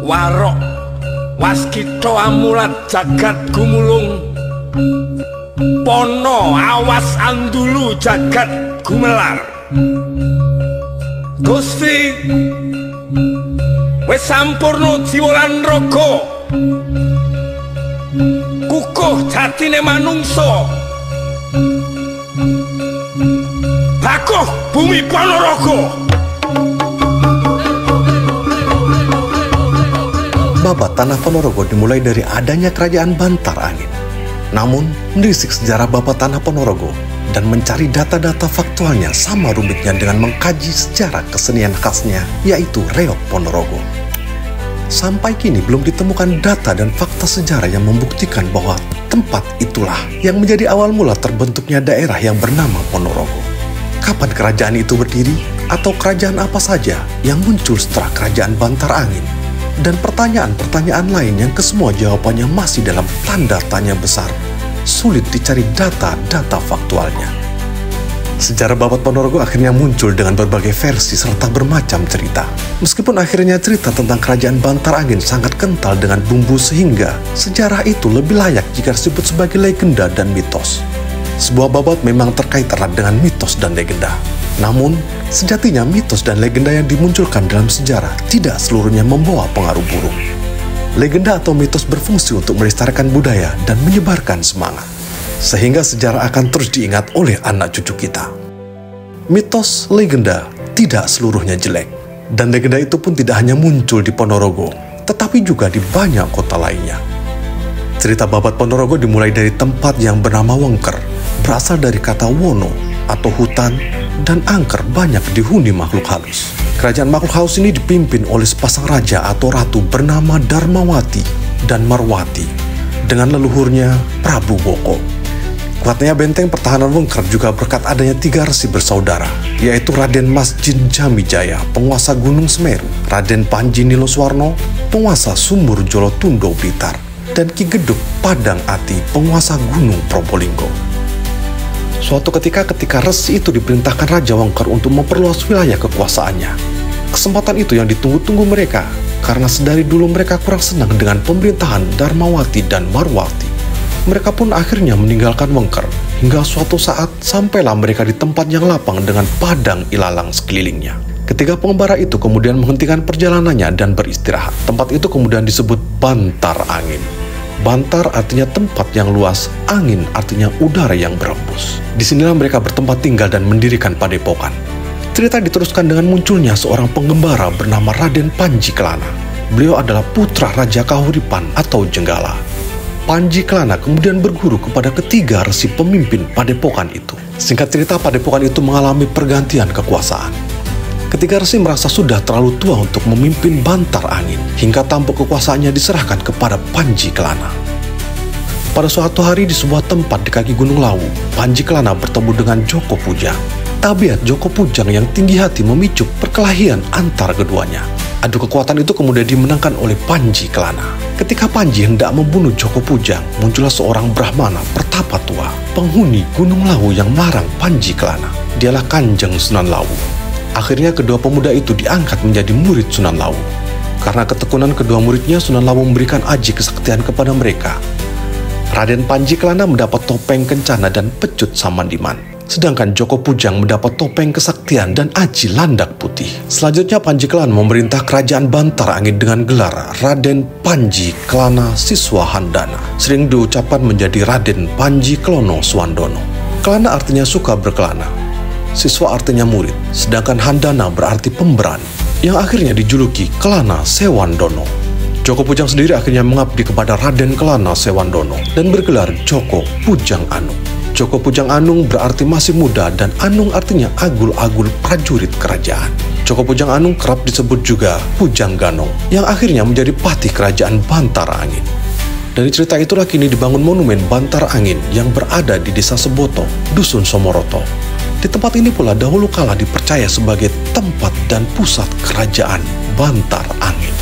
Warok waskita amulat jagat gumulung, pono awas andulu jagat gumelar. Gusti wis sampurna jiwa lan raga, kukuh jatine manungsa, bakuh bumi Ponorogo. Babat tanah Ponorogo dimulai dari adanya kerajaan Bantar Angin. Namun, menelisik sejarah babat tanah Ponorogo dan mencari data-data faktualnya sama rumitnya dengan mengkaji sejarah kesenian khasnya, yaitu reog Ponorogo. Sampai kini belum ditemukan data dan fakta sejarah yang membuktikan bahwa tempat itulah yang menjadi awal mula terbentuknya daerah yang bernama Ponorogo. Kapan kerajaan itu berdiri, atau kerajaan apa saja yang muncul setelah kerajaan Bantar Angin? Dan pertanyaan-pertanyaan lain yang kesemua jawabannya masih dalam tanda tanya besar. Sulit dicari data-data faktualnya. Sejarah babat Ponorogo akhirnya muncul dengan berbagai versi serta bermacam cerita. Meskipun akhirnya cerita tentang kerajaan Bantar Angin sangat kental dengan bumbu sehingga sejarah itu lebih layak jika disebut sebagai legenda dan mitos. Sebuah babat memang terkait erat dengan mitos dan legenda. Namun, sejatinya mitos dan legenda yang dimunculkan dalam sejarah tidak seluruhnya membawa pengaruh buruk. Legenda atau mitos berfungsi untuk melestarikan budaya dan menyebarkan semangat, sehingga sejarah akan terus diingat oleh anak cucu kita. Mitos, legenda tidak seluruhnya jelek, dan legenda itu pun tidak hanya muncul di Ponorogo, tetapi juga di banyak kota lainnya. Cerita babat Ponorogo dimulai dari tempat yang bernama Wengker, berasal dari kata wono atau hutan, dan angker banyak dihuni makhluk halus. Kerajaan makhluk halus ini dipimpin oleh sepasang raja atau ratu bernama Darmawati dan Marwati, dengan leluhurnya Prabu Boko. Kuatnya benteng pertahanan Wengker juga berkat adanya 3 resi bersaudara, yaitu Raden Mas Jin Jamijaya, penguasa Gunung Semeru, Raden Panji Niloswarno, penguasa Sumur Jolotundo Blitar, dan Ki Geduk Padang Ati, penguasa Gunung Probolinggo. Suatu ketika resi itu diperintahkan Raja Wengker untuk memperluas wilayah kekuasaannya. Kesempatan itu yang ditunggu-tunggu mereka, karena sedari dulu mereka kurang senang dengan pemerintahan Darmawati dan Marwati. Mereka pun akhirnya meninggalkan Wengker, hingga suatu saat sampailah mereka di tempat yang lapang dengan padang ilalang sekelilingnya. Ketiga pengembara itu kemudian menghentikan perjalanannya dan beristirahat. Tempat itu kemudian disebut Bantar Angin. Bantar artinya tempat yang luas, angin artinya udara yang berembus. Disinilah mereka bertempat tinggal dan mendirikan padepokan. Cerita diteruskan dengan munculnya seorang pengembara bernama Raden Panji Kelana. Beliau adalah putra Raja Kahuripan atau Jenggala. Panji Kelana kemudian berguru kepada ketiga resi pemimpin padepokan itu. Singkat cerita, padepokan itu mengalami pergantian kekuasaan. Ketiga resi merasa sudah terlalu tua untuk memimpin Bantar Angin, hingga tampuk kekuasaannya diserahkan kepada Panji Kelana. Pada suatu hari di sebuah tempat di kaki Gunung Lawu, Panji Kelana bertemu dengan Joko Pujang. Tabiat Joko Pujang yang tinggi hati memicu perkelahian antar keduanya. Adu kekuatan itu kemudian dimenangkan oleh Panji Kelana. Ketika Panji hendak membunuh Joko Pujang, muncullah seorang Brahmana pertapa tua, penghuni Gunung Lawu yang melarang Panji Kelana. Dialah Kanjeng Sunan Lawu. Akhirnya kedua pemuda itu diangkat menjadi murid Sunan Lawu. Karena ketekunan kedua muridnya, Sunan Lawu memberikan aji kesaktian kepada mereka. Raden Panji Kelana mendapat topeng kencana dan pecut Samandiman. Sedangkan Joko Pujang mendapat topeng kesaktian dan aji landak putih. Selanjutnya Panji Kelana memerintah kerajaan Bantar Angin dengan gelar Raden Panji Kelana Siswa Handana. Sering diucapkan menjadi Raden Panji Klono Swandono. Kelana artinya suka berkelana, siswa artinya murid, sedangkan Handana berarti pemberani, yang akhirnya dijuluki Kelana Sewandono. Joko Pujang sendiri akhirnya mengabdi kepada Raden Kelana Sewandono dan bergelar Joko Pujang Anung. Joko Pujang Anung berarti masih muda dan Anung artinya agul-agul prajurit kerajaan. Joko Pujang Anung kerap disebut juga Pujang Ganong, yang akhirnya menjadi patih kerajaan Bantar Angin. Dari cerita itulah kini dibangun monumen Bantar Angin yang berada di Desa Seboto, Dusun Somoroto. Di tempat ini pula dahulu kala dipercaya sebagai tempat dan pusat kerajaan Bantar Angin.